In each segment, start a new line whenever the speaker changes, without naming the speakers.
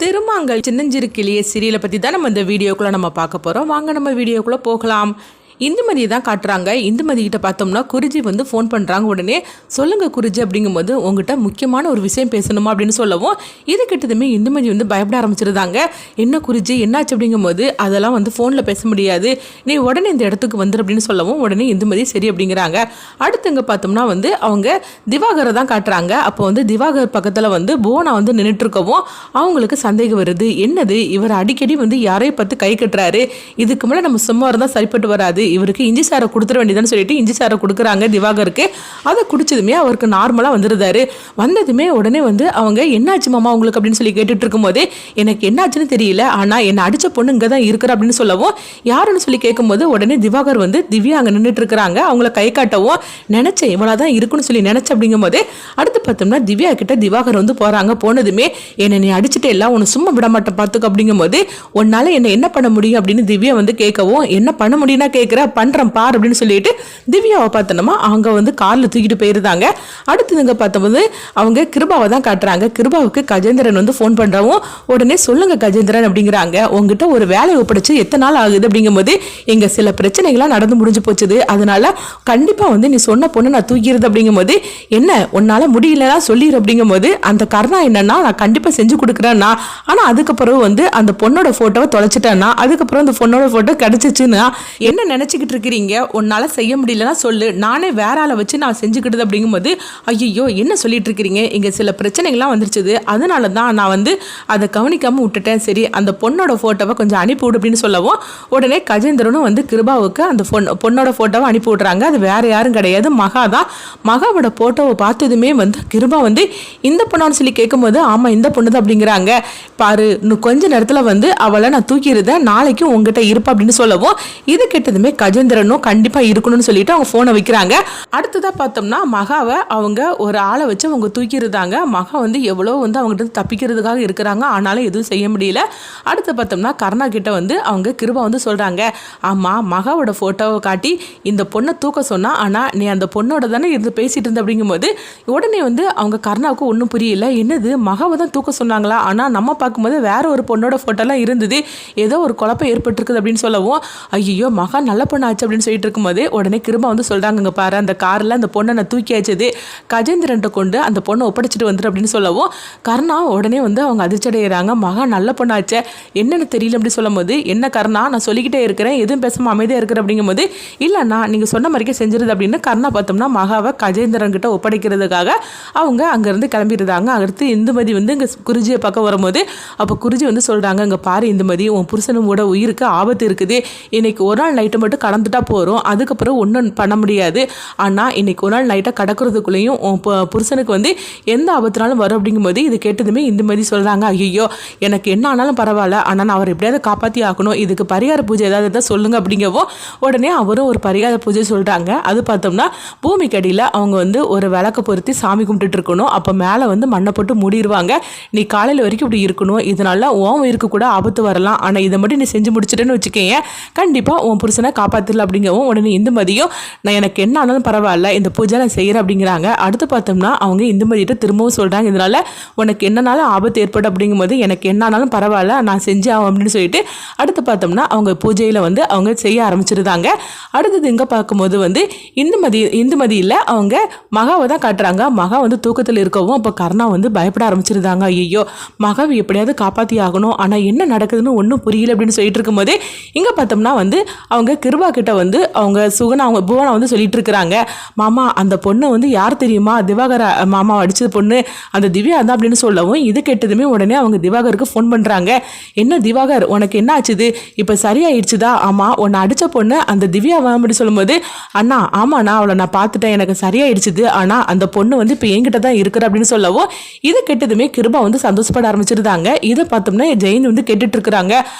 திருமாங்கல் சின்னஞ்சிறு கிளியே சீரியலை பற்றி தான் நம்ம இந்த வீடியோக்குள்ளே நம்ம பார்க்க போகிறோம். வாங்க நம்ம வீடியோக்குள்ளே போகலாம். இந்துமதியை தான் காட்டுறாங்க. இந்துமதி கிட்ட பார்த்தோம்னா குருஜி வந்து ஃபோன் பண்ணுறாங்க. உடனே சொல்லுங்கள் குருஜி அப்படிங்கும்போது உங்ககிட்ட முக்கியமான ஒரு விஷயம் பேசணுமா அப்படின்னு சொல்லவும் இது கிட்டதுமே இந்துமதி வந்து பயப்பட ஆரம்பிச்சிருந்தாங்க. என்ன குருஜி என்னாச்சு அப்படிங்கும்போது அதெல்லாம் வந்து ஃபோனில் பேச முடியாது, நீ உடனே இந்த இடத்துக்கு வந்துரு அப்படின்னு சொல்லவும் உடனே இந்துமதி சரி அப்படிங்கிறாங்க. அடுத்து இங்கே பார்த்தோம்னா வந்து அவங்க திவாகரை தான் காட்டுறாங்க. அப்போ வந்து திவாகர் பக்கத்தில் வந்து புவனா வந்து நின்றுட்டு இருக்கவும் அவங்களுக்கு சந்தேகம் வருது. என்னது இவர் அடிக்கடி வந்து யாரையும் பார்த்து கை கட்டுறாரு, இதுக்கு மேலே நம்ம சும்மா இருந்தால் சரிப்பட்டு வராது, இவருக்கு இஞ்சி சாரை கொடுத்துட வேண்டியதான்னு சொல்லிட்டு இஞ்சி சாரை கொடுக்குறாங்க திவாகருக்கு. அதை குடிச்சதுமே அவருக்கு நார்மலாக வந்துருந்தாரு. வந்ததுமே உடனே வந்து அவங்க என்னாச்சு மாமா உங்களுக்கு அப்படின்னு சொல்லி கேட்டுட்டு இருக்கும்போதே எனக்கு என்னாச்சுன்னு தெரியல, ஆனால் என்னை அடிச்ச பொண்ணு இங்கே தான் இருக்கிற அப்படின்னு சொல்லவும் யாருன்னு சொல்லி கேட்கும்போது உடனே திவாகர் வந்து திவ்யா அங்கே நின்றுட்டு இருக்கிறாங்க. அவங்கள கை காட்டவும் நினைச்சேன் இவ்வளோதான் இருக்குன்னு சொல்லி நினைச்ச அப்படிங்கும்போது அடுத்து பார்த்தோம்னா திவ்யா கிட்ட திவாகர் வந்து போறாங்க. போனதுமே என்னை நீ அடிச்சுட்டே இல்லை, உன்னை சும்மா விட மாட்டேன் பார்த்துக்க அப்படிங்கும்போது உன்னால என்ன பண்ண முடியும் அப்படின்னு திவ்யா வந்து கேட்கவும் என்ன பண்ண முடியும்னா கேட்குற பண்றேன் பார் அப்படின்னு சொல்லிட்டு திவ்யாவை பார்த்தோம்னா அவங்க வந்து கார்ல தூக்கிட்டு போயிருந்தாங்க. அடுத்து இங்க பார்த்தபோது அவங்க கிருபாவை தான் காட்டுறாங்க. கிருபாவுக்கு கஜேந்திரன் வந்து ஃபோன் பண்றவும் உடனே சொல்லுங்க கஜேந்திரன் அப்படிங்கிறாங்க, உங்ககிட்ட ஒரு வேலையை ஒப்படைச்சு எத்தனை நாள் ஆகுது அப்படிங்கும்போது எங்க சில பிரச்சனைகள்லாம் நடந்து முடிஞ்சு போச்சுது, அதனால கண்டிப்பா வந்து நீ சொன்ன பொண்ணு நான் தூக்கிறது அப்படிங்கும்போது என்ன உன்னால முடியலன்னா சொல்லிடு அப்படிங்கும்போது அந்த காரணம் என்னன்னா நான் கண்டிப்பா செஞ்சு கொடுக்குறேன்னா, ஆனா அதுக்கப்புறம் வந்து அந்த பொண்ணோட போட்டோவை தொலைச்சிட்டேன்னா அதுக்கப்புறம் அந்த பொண்ணோட போட்டோ கிடைச்சிச்சுன்னா என்ன நினைச்சுக்கிட்டு இருக்கிறீங்க, உன்னால செய்ய முடியலன்னா சொல்லு, நானே வேற ஆளை வச்சு நான் செஞ்சுக்கிட்டது அப்படிங்கும்போது ஐயோ என்ன சொல்லிட்டு இருக்கிறீங்க, இங்க சில பிரச்சனைகள்லாம் வந்துருச்சுது, அதனால தான் நான் வந்து அதை கவனிக்காம விட்டுட்டேன், சரி அந்த பொண்ணோட போட்டோவை கொஞ்சம் அனுப்பிவிடு அப்படின்னு சொல்லவும் உடனே கஜேந்திரனும் வந்து கிருபாவுக்கு அந்த பொண்ணோட போட்டோவை அனுப்பி விடுறாங்க. அது வேற யாரும் கிடையாது, மகா தான். மகாவோட போட்டோவை பார்த்ததுமே வந்து கிருபா வந்து இந்த பொண்ணான்னு சொல்லி கேட்கும்போது ஆமா இந்த பொண்ணு தான் அப்படிங்கிறாங்க. பாரு இன்னும் கொஞ்ச நேரத்துல வந்து அவளை நான் தூக்கிடுதேன், நாளைக்கு உங்ககிட்ட இருப்பா அப்படின்னு சொல்லவும் இது கேட்டதுமே கஜேந்திரனும் கண்டிப்பா இருக்கணும்னு சொல்லிட்டு அவங்க போனை வைக்கிறாங்க. அடுத்ததா பார்த்தோம்னா மகாவை அவங்க ஒரு ஆளை வச்சு அவங்க தூக்கிடுறாங்க. மகா வந்து எவ்வளோ வந்து அவங்ககிட்ட தப்பிக்கிறதுக்காக இருக்கிறாங்க, ஆனாலும் எதுவும் செய்ய முடியல. அடுத்து பார்த்தோம்னா கருணா கிட்ட வந்து அவங்க கிருபா வந்து சொல்றாங்க, ஆமா மகாவோட போட்டோவை காட்டி இந்த பொண்ணை தூக்க சொன்னா, ஆனா நீ அந்த பொண்ணோட தானே இருந்து பேசிட்டு இருந்த அப்படிங்கும்போது உடனே வந்து அவங்க கருணாவுக்கு ஒன்றும் புரியல, என்னது மகாவை தான் தூக்க சொன்னாங்களா, ஆனால் நம்ம பார்க்கும்போது வேற ஒரு பொண்ணோட ஃபோட்டோலாம் இருந்தது, ஏதோ ஒரு குழப்பம் ஏற்பட்டிருக்குது அப்படின்னு சொல்லவும் ஐயோ மகா நல்ல பொண்ணு ஆச்சு அப்படின்னு சொல்லிட்டு இருக்கும்போது உடனே கிருபா வந்து சொல்கிறாங்க, இங்கே பாரு அந்த காரில் அந்த பொண்ணை நான் தூக்கி ஆச்சது கஜேந்திரன்ட்ட கொண்டு அந்த பொண்ணை ஒப்படைச்சிட்டு வந்துடு அப்படின்னு சொல்லவும் கருணா உடனே வந்து அவங்க அதிர்ச்சி அடைகிறாங்க. மகா நல்ல பொண்ணாச்சே என்னென்னு தெரியல அப்படின்னு சொல்லும் போது என்ன கருணா நான் சொல்லிக்கிட்டே இருக்கிறேன் எதுவும் பேசாமல் அமைதியாக இருக்கிற அப்படிங்கும்போது இல்லைண்ணா நீங்கள் சொன்ன மாதிரிக்கே செஞ்சிருது அப்படின்னு கருணா பார்த்தோம்னா மகாவை கஜேந்திரன் கிட்ட ஒப்படைக்கிறதுக்காக அவங்க அங்கேருந்து கிளம்பிடுறாங்க. அடுத்து இந்துமதி வந்து இங்கே குருஜியை பார்க்க வரும்போது அப்போ குருஜி வந்து சொல்கிறாங்க, இங்கே பாரு இந்துமதி உன் புருஷனோட உயிருக்கு ஆபத்து இருக்குது, இன்னைக்கு ஒரு நாள் நைட்டை மட்டும் கடந்துட்டா போகிறோம், அதுக்கப்புறம் ஒன்றும் பண்ண முடியாது, ஆனால் இன்னைக்கு ஒரு நாள் நைட்டை கடக்கிறதுக்குள்ளேயும் உன் புருஷனுக்கு வந்து எந்த ஆபத்துனாலும் வரும் அப்படிங்கும்போது இது கேட்டதுமே இந்துமதி சொல்கிறாங்க, ஐயோ எனக்கு என்ன ஆனாலும் பரவாயில்ல, ஆனால் நான் அவர் எப்படியாவது காப்பாற்றி ஆகணும், இதுக்கு பரிகார பூஜை ஏதாவது தான் சொல்லுங்க அப்படிங்கவோ உடனே அவரும் ஒரு பரிகார பூஜை சொல்கிறாங்க. அது பார்த்தோம்னா பூமிக்கு அடியில் அவங்க வந்து ஒரு விளக்க பொருத்தி சாமி கும்பிட்டுட்டு இருக்கணும். அப்போ மேலே வந்து மண்ணை போட்டு மூடிடுவாங்க, நீ காலையில் வரைக்கும் இப்படி இருக்கணும், இதனால உன் உயிருக்கு கூட ஆபத்து வரலாம், ஆனால் இதை மட்டும் நீ செஞ்சு முடிச்சிட்டேன்னு வச்சுக்கேன் கண்டிப்பாக உன் புருஷனை காப்பாற்றல அப்படிங்கவும் உடனே இந்துமதியும் நான் எனக்கு என்ன ஆனாலும் பரவாயில்ல இந்த பூஜை நான் செய்கிறேன் அப்படிங்கிறாங்க. அடுத்து பார்த்தோம்னா அவங்க இந்துமதிகிட்ட திரும்பவும் சொல்கிறாங்க, இதனால உனக்கு என்னன்னாலும் ஆபத்து ஏற்படும் அப்படிங்கும்போது எனக்கு என்ன ஆனாலும் பரவாயில்ல நான் செஞ்சு ஆகும் அப்படின்னு சொல்லிட்டு அடுத்து பார்த்தோம்னா அவங்க பூஜையில் வந்து அவங்க செய்ய ஆரம்பிச்சிருந்தாங்க. அடுத்தது இங்கே பார்க்கும்போது வந்து இந்துமதியில் அவங்க மகாவை தான் காட்டுறாங்க. மகா வந்து தூக்கத்தில் இருக்கவும் அப்போ கருணா வந்து பயப்பட ஆரம்பிச்சிருந்தாங்க, ஐயோ மகாவை எப்படியாவது காப்பாற்றி ஆகணும், ஆனால் என்ன நடக்குதுன்னு ஒன்றும் புரியல அப்படின்னு சொல்லிட்டு இருக்கும்போது இங்கே பார்த்தோம்னா வந்து அவங்க கிருபா கிட்ட வந்து அவங்க சுகனா அவங்க புவனா வந்து சொல்லிட்டு இருக்கிறாங்க, மாமா அந்த பொண்ணு வந்து யார் தெரியுமா, திவாகர மாமா அடிச்சது பொண்ணு அந்த திவ்யா தான் அப்படின்னு சொல்லவும் இது கேட்டதுமே உடனே அவங்க திவாகருக்கு ஃபோன் பண்ணுறாங்க, என்ன திவாகர் உனக்கு என்ன ஆச்சுது இப்போ சரியாயிடுச்சுதா, ஆமாம் உன்னை அடித்த பொண்ணு அந்த திவ்யா அப்படி சொல்லும்போது அண்ணா ஆமாண்ணா அவளை நான் பார்த்துட்டேன் எனக்கு சரியாயிடுச்சுது, ஆனால் அந்த பொண்ணு வந்து இப்போ என்கிட்ட தான் இருக்கிற அப்படின்னு சொல்லவும் இதை கேட்டதுமே கிருபா வந்து சந்தோஷப்பட ஆரம்பிச்சிருந்தாங்க. இதை பார்த்தோம்னா ஜெயின் வந்து கேட்டுட்டு இருக்கிறாங்க,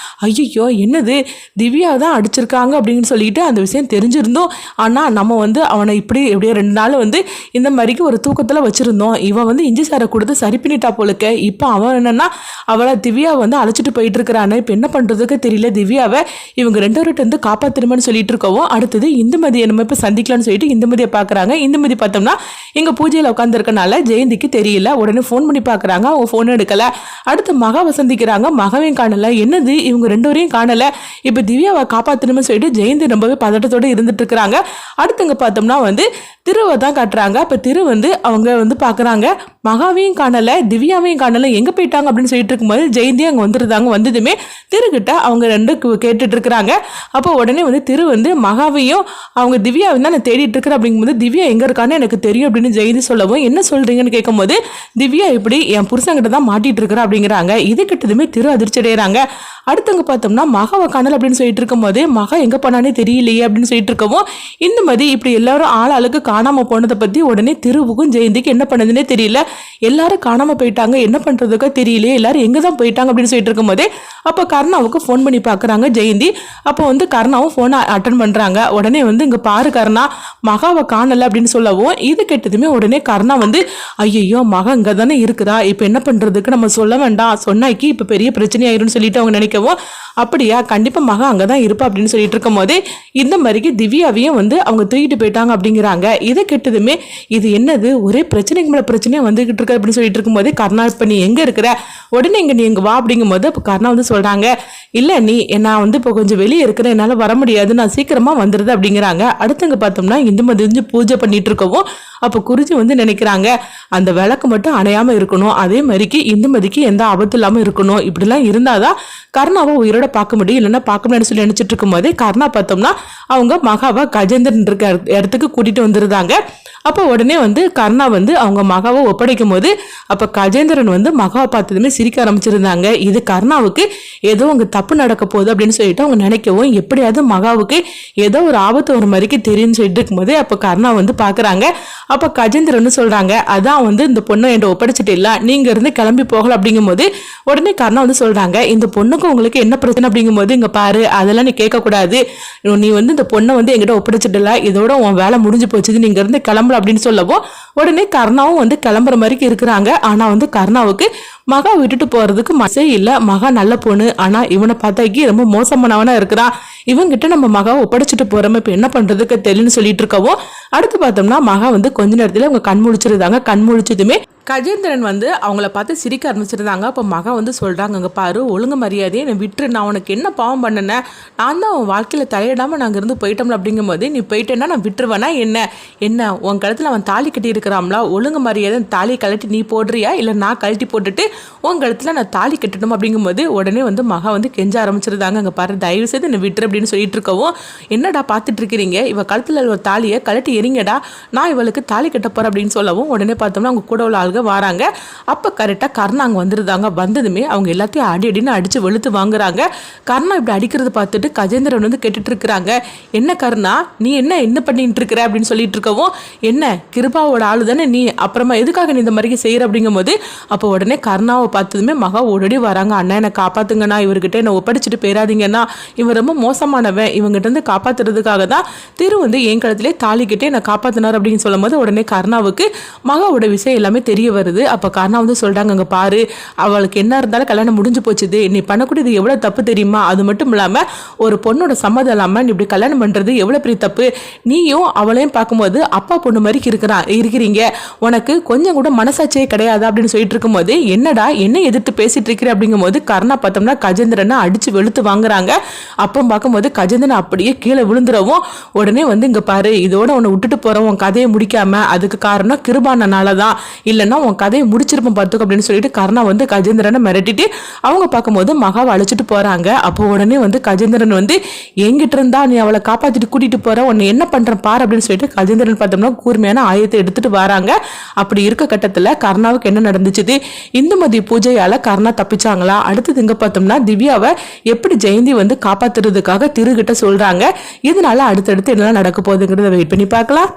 ஐயோ என்னது திவ்யா தான் அடிச்சிருக்காங்க அப்படிங்கிற அப்படின்னு சொல்லிட்டு அந்த விஷயம் தெரிஞ்சிருந்தோம். ஆனால் நம்ம வந்து அவனை எப்படியோ 2 நாள் வந்து இந்த மாதிரிக்கு ஒரு தூக்கத்தில் வச்சுருந்தோம். இவன் வந்து இஞ்சி சாரை கொடுத்து சரி பண்ணிட்டா போலுக்க. இப்போ அவன் என்னன்னா அவளை திவ்யாவை வந்து அழைச்சிட்டு போயிட்டு இருக்கிறானே. இப்போ என்ன பண்ணுறதுக்கு தெரியல. திவ்யாவை இவங்க 2 பேர்கிட்ட வந்து காப்பாத்திருமான்னு சொல்லிட்டு இருக்கவும் அடுத்தது இந்துமதியை நம்ம இப்போ சந்திக்கலாம்னு சொல்லிட்டு இந்துமதியை பார்க்குறாங்க. இந்துமதி பார்த்தோம்னா எங்க பூஜையில் உட்காந்துருக்கனால ஜெயந்திக்கு தெரியல. உடனே ஃபோன் பண்ணி பார்க்குறாங்க. அவங்க ஃபோன் எடுக்கல. அடுத்து மகாவை சந்திக்கிறாங்க. மகாவையும் காணல. என்னது இவங்க 2 பேரையும் காணல. இப்போ திவ்யாவை காப்பாற்றணும்னு சொல்லிட்டு ஜெயந்தி ரொம்பவே பதட்டத்தோடு இருந்துட்டு இருக்கிறாங்க. அடுத்தவங்க பார்த்தோம்னா வந்து திருவை தான் காட்டுறாங்க. அப்போ திரு வந்து அவங்க வந்து பார்க்குறாங்க. மகாவையும் காணல, திவ்யாவையும் காணல, எங்கே போயிட்டாங்க அப்படின்னு சொல்லிட்டு இருக்கும்போது ஜெயந்தி அங்கே வந்துருந்தாங்க. வந்ததுமே திருக்கிட்ட அவங்க 2 கேட்டுட்டு இருக்கிறாங்க. அப்போ உடனே வந்து திரு வந்து மகாவையும் அவங்க திவ்யாவை தான் நான் தேடிட்டு இருக்கிறேன் அப்படிங்கும்போது திவ்யா எங்கே இருக்கான்னு எனக்கு தெரியும் அப்படின்னு ஜெயந்தி சொல்லவும் என்ன சொல்றீங்கன்னு கேட்கும்போது திவ்யா இப்படி என் புருஷங்கிட்ட தான் மாட்டிட்டு இருக்கிறா அப்படிங்கிறாங்க. இது கிட்டதுமே திரு அதிர்ச்சி அடைகிறாங்க. அடுத்தவங்க பார்த்தோம்னா மகாவை காணல் அப்படின்னு சொல்லிட்டு இருக்கும்போது மகா எங்கே போனானே தெரியலையே அப்படின்னு சொல்லிட்டு இருக்கவும் இந்த மாதிரி இப்படி எல்லாரும் ஆளாளுக்கு காணாமல் போனதை பற்றி உடனே திருவுக்கும் ஜெயந்திக்கு என்ன பண்ணதுன்னே தெரியல. எல்லாரும் காணாமல் போயிட்டாங்க, என்ன பண்ணுறதுக்கோ தெரியலையே, எல்லாரும் எங்கே தான் போயிட்டாங்க அப்படின்னு சொல்லிட்டு இருக்கும்போதே அப்போ கருணாவுக்கு ஃபோன் பண்ணி பார்க்குறாங்க ஜெயந்தி. அப்போ வந்து கருணாவும் ஃபோனை அட்டன் பண்ணுறாங்க. உடனே வந்து இங்கே பாரு கருணா, மகாவை காணலை அப்படின்னு சொல்லவும் இது கேட்டதுமே உடனே கருணா வந்து ஐயோ மகா இங்கே தானே இருக்கிறா, இப்போ என்ன பண்ணுறதுக்கு, நம்ம சொல்ல வேண்டாம், சொன்னாக்கி இப்போ பெரிய பிரச்சனை ஆயிரும்னு சொல்லிட்டு அவங்க நினைக்கவும் அப்படியா கண்டிப்பாக மகா அங்கே தான் இருப்பா அப்படின்னு சொல்லிட்டு இருக்கும் போதே இந்த மாதிரிக்கு திவ்யாவையும் வந்து அவங்க தூக்கிட்டு போயிட்டாங்க அப்படிங்கிறாங்க. இதை கேட்டதுமே இது என்னது ஒரே பிரச்சனைக்கு மேலே பிரச்சனையாக வந்துகிட்டு இருக்கு அப்படின்னு சொல்லிட்டு இருக்கும்போதே கருணா இப்போ நீ எங்கே இருக்கிற, உடனே இங்கே நீ எங்கே வா அப்படிங்கும் போது இப்போ கருணா வந்து சொல்கிறாங்க இல்லை நான் வந்து இப்போ கொஞ்சம் வெளியே இருக்கிறேன், என்னால் வர முடியாது, நான் சீக்கிரமாக வந்துடுது அப்படிங்கிறாங்க. அடுத்தவங்க பார்த்தோம்னா இந்த மாதிரி பூஜை பண்ணிட்டு இருக்கவும் அப்போ குறிச்சி வந்து நினைக்கிறாங்க அந்த விளக்கு மட்டும் அணையாமல் இருக்கணும், அதே மாதிரிக்கு இந்துமதிக்கு எந்த ஆபத்து இல்லாமல் இருக்கணும், இப்படிலாம் இருந்தாதான் கருணாவை உயிரோட பார்க்க முடியும், இல்லைன்னா பார்க்க முடியும்னு சொல்லி நினைச்சிட்டு இருக்கும் போதே கருணா பார்த்தோம்னா அவங்க மகாவை கஜேந்திரன் இருக்க இடத்துக்கு கூட்டிட்டு வந்துருந்தாங்க. அப்போ உடனே வந்து கருணா வந்து அவங்க மகாவை ஒப்படைக்கும் போது அப்போ கஜேந்திரன் வந்து மகாவை பார்த்ததுமே சிரிக்க ஆரம்பிச்சிருந்தாங்க. இது கருணாவுக்கு ஏதோ அங்கே தப்பு நடக்க போகுது அப்படின்னு சொல்லிட்டு அவங்க நினைக்கவும் எப்படியாவது மகாவுக்கு ஏதோ ஒரு ஆபத்து ஒரு மாதிரிக்கு தெரியும்னு சொல்லிட்டு இருக்கும்போது அப்போ கருணா வந்து பார்க்குறாங்க. அப்போ கஜேந்திரன் சொல்கிறாங்க அதான் வந்து இந்த பொண்ணை என்கிட்ட ஒப்படைச்சிட்டு இல்லை, நீங்கள் இருந்து கிளம்பி போகலாம் அப்படிங்கும்போது உடனே கருணா வந்து சொல்கிறாங்க இந்த பொண்ணுக்கு உங்களுக்கு என்ன பிரச்சனை அப்படிங்கும்போது இங்கே பாரு அதெல்லாம் நீ கேட்கக்கூடாது, நீ வந்து இந்த பொண்ணை வந்து என்கிட்ட ஒப்படைச்சிட்டு இதோட உன் வேலை முடிஞ்சு போச்சுது, நீங்கள் இருந்து கிளம்பல அப்படின்னு சொல்லவும் உடனே கருணாவும் வந்து கிளம்புற மாதிரி இருக்கிறாங்க. ஆனால் வந்து கருணாவுக்கு மகா விட்டுட்டு போறதுக்கு மசே இல்லை, மகா நல்ல பொண்ணு, ஆனால் இவனை பார்த்தாக்கி ரொம்ப மோசமானவனா இருக்கிறான், இவங்கிட்ட நம்ம மகாவை ஒப்படைச்சிட்டு போறோம், இப்போ என்ன பண்றதுக்கு தெரியும்னு சொல்லிட்டு இருக்கவும் அடுத்து பார்த்தோம்னா மகா வந்து கொஞ்ச நேரத்தில் அவங்க கண் முழிச்சிருந்தாங்க. கண் முழிச்சதுமே கஜேந்திரன் வந்து அவங்கள பார்த்து சிரிக்க ஆரம்பிச்சிருந்தாங்க. அப்போ மகா வந்து சொல்கிறாங்க அங்கே பாரு ஒழுங்கு மரியாதையை என்னை விட்டுரு, நான் உனக்கு என்ன பாவம் பண்ணனேன், நான் தான் உன் வாழ்க்கையில் தலையிடாமல் நாங்கள் இருந்து போயிட்டோம்ல அப்படிங்கும்போது நீ போயிட்டேன்னா நான் விட்டுருவேனா என்ன உன் கழுத்தில் அவன் தாலி கட்டி இருக்கிறாம்ல, ஒழுங்கு மரியாதை தாலி கழட்டி நீ போடுறியா இல்லை நான் கழட்டி போட்டுட்டு உன் கழுத்தில் நான் தாலி கட்டணும் அப்படிங்கும்போது உடனே வந்து மகா வந்து கெஞ்ச ஆரம்பிச்சிருந்தாங்க. அங்கே பாரு தயவு செய்து என்னை விட்டுரு அப்படின்னு சொல்லிட்டு இருக்கவும் என்னடா பார்த்துட்டு இருக்கிறீங்க, இவ கழுத்தில் ஒரு தாலியை கழட்டி எறிங்கடா, நான் இவளுக்கு தாலி கட்ட போகிறேன் அப்படின்னு சொல்லவும் உடனே பார்த்தோம்னா அவங்க கூட உள்ள ஆளுங்க வராங்க. அப்ப கரெக்டா கர்ணா அங்க வந்துருந்தாங்க. வந்ததுமே அவங்க எல்லாத்தையும் அடின்னு அடிச்சு வெளுத்து வாங்குறாங்க. கர்ணா இப்படி அடிக்கிறது பார்த்துட்டு கஜேந்திரன் வந்து கேட்டுட்டு இருக்கிறாங்க என்ன கர்ணா நீ என்ன பண்ணிட்டு இருக்கிற அப்படின்னு சொல்லிட்டு இருக்கவும் என்ன கிருபாவோட ஆளு தானே நீ, அப்புறமா எதுக்காக நீ இந்த மாதிரி செய்யற அப்படிங்கும் போது அப்போ உடனே கர்ணாவை பார்த்ததுமே மகா ஓடி வராங்க. அண்ணா என்னை காப்பாத்துங்கண்ணா, இவர்கிட்ட என்னை ஒப்படைச்சிட்டு போயிடாதீங்கன்னா, இவன் ரொம்ப மோசமானவன், இவங்கிட்ட இருந்து காப்பாத்துறதுக்காக தான் திரு வந்து என் கழுத்திலே தாலிக்கிட்டே என்னை காப்பாத்தினார் அப்படின்னு சொல்லும் போது உடனே கர்ணாவுக்கு மகாவோட விஷயம் எல்லாமே தெரிய வருது. அப்போ கர்ணா வந்து சொல்கிறாங்க அங்கே பாரு அவளுக்கு என்ன இருந்தாலும் கல்யாணம் முடிஞ்சு போச்சுது, நீ பண்ணக்கூடியது எவ்வளோ தப்பு தெரியுமா, அது மட்டும் இல்லாமல் ஒரு பொண்ணோட சம்மதம் இல்லாமல் நீ இப்படி கல்யாணம் பண்ணுறது எவ்வளோ பெரிய தப்பு, நீயும் அவளையும் பார்க்கும்போது அப்பா பொண்ணு மாதிரி இருக்கிறீங்க, உனக்கு கொஞ்சம் கூட மனசாட்சியே கிடையாது அப்படின்னு சொல்லிட்டு இருக்கும்போது என்னடா என்ன எதிர்த்து பேசிட்டு இருக்கிற அப்படிங்கும்போது கர்ணா பார்த்தோம்னா கஜேந்திரனை அடிச்சு வெளுத்து வாங்குறாங்க. அப்போ பார்க்கும்போது கஜேந்திரன் அப்படியே கீழே விழுந்துடவும் உடனே வந்து இங்கே பாரு இதோட உன்னை விட்டுட்டு போகிறோம், உன் கதையை முடிக்காம அதுக்கு காரணம் கிருபானனால தான், இல்லைன்னா உன் கதையை முடிச்சிருப்போம் பார்த்துக்கு அப்படின்னு சொல்லிட்டு கர்ணா வந்து கஜேந்திரனை மிரட்டிட்டு அவங்க பார்க்கும்போது மகாவை அழைச்சிட்டு போறாங்க. அப்போ உடனே வந்து கஜேந்திரன் வந்து எங்கிட்ட இருந்தா நீ அவளை காப்பாத்திட்டு கூட்டிட்டு போற, உன்னை என்ன பண்ற பாரு அப்படின்னு சொல்லிட்டு கஜேந்திரன் பார்த்தோம்னா கூர்மையான ஆயத்தை எடுத்துட்டு வராங்க. அப்படி இருக்க கட்டத்துல கர்ணாவுக்கு என்ன நடந்துச்சு, இந்துமதி பூஜையால கர்ணா தப்பிச்சாங்களா, அடுத்தது இங்க பார்த்தோம்னா திவ்யாவை எப்படி ஜெயந்தி வந்து காப்பாத்துறதுக்காக திருகிட்ட சொல்றாங்க. இதனால அடுத்தடுத்து என்னெல்லாம் நடக்க போகுதுங்கிறத வெயிட் பண்ணி பார்க்கலாம்.